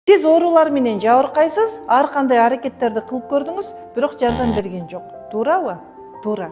Siz оорулар менен жабыркайсыз, ар кандай аракеттерди кылып көрдүңүз, бирок жардам берген жок. Туурабы? Туура.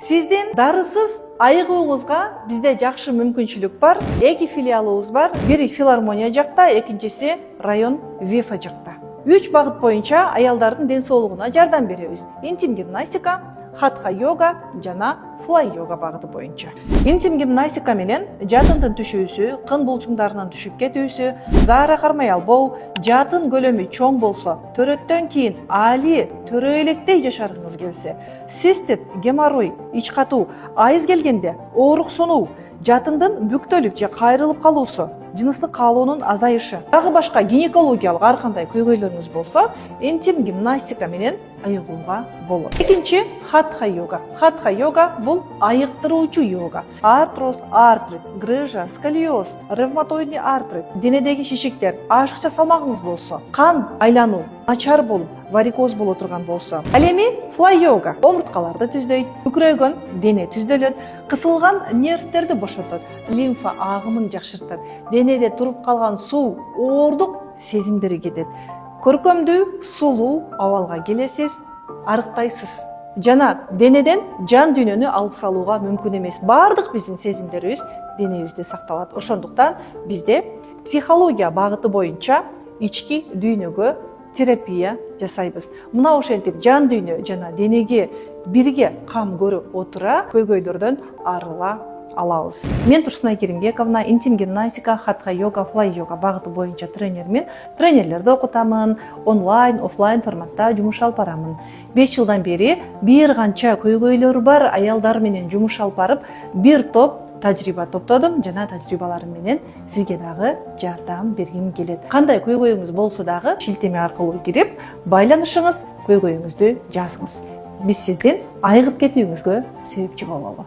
Сиздин дарысыз айыгууңузга бизде жакшы мүмкүнчүлүк бар. Эки филиалыбыз бар. Бири филармония жакта, экинчиси район ВИФа жакта. 3 багыт боюнча аялдардын ден соолугуна жардам беребиз. Интим гимнастика, хатха йога жана флай йога багыты боюнча. Интим гимнастика менен жатындын түшүүсү, кын булчуңдарынан түшүп кетүүсү, заара кармай албоо, жатын көлөмү чоң болсо, төрөттөн кийин али төрөйлектей жашарыңыз келсе, цистит, геморрой, ич катуу, айыз келгенде оорук сунуу, жатындын бүктөлүп же кайрылып калуусу, жыныстык каалоонун азайышы, дагы башка гинекологиялык ар кандай көйгөйлөрүңүз болсо, интим гимнастика менен айыгууга болот. Экинчи хатха йога. Хатха йога бул айыктыруучу йога. Артроз, артрит, грыжа, сколиоз, ревматоидный артрит, денедеги шишиктер, ашыкча салмагыңыз болсо, кан айлануу начар болуп, варикоз боло турган болсо. Ал эми флай йога омурткаларды түздөйт, үкүрөгөн дене түздөлөт, кысылган нервтерди бошотот, лимфа агымын жакшыртат, денеде туруп калган суу, оордук сезимдери кетет. Көркөмдүү, сулуу абалга келесиз, арыктайсыз. Жана денеден жан дүйнөнү алып салууга мүмкүн эмес. Бардык биздин сезимдерибиз денебизде сакталат. Ошондуктан бизде психология багыты боюнча ички дүйнөгө терапия жасайбыз. Мына ошентип жан дүйнө жана денеге бирге кам көрүп отура көйгөйлөрдөн арыла алабыз. Мен Турсунай Керимбековна, интим гимнастика, хатха йога, флай йога багыты боюнча тренермин. Тренерлерди окутамын, онлайн, офлайн форматта жумуш алып барамын. 5 жылдан бери бир канча көйгөйлөрү бар аялдар менен жумуш алып барып, бир топ тажрыйба топтодум жана тажрыйбаларым менен сизге дагы жардам бергим келет. Кандай көйгөйүңүз болсо дагы шилтеме аркылуу кирип, байланышыңыз, көйгөйүңүздү жазыңыз. Биз сиздин айыгып кетүүңүзгө себепчи бололу.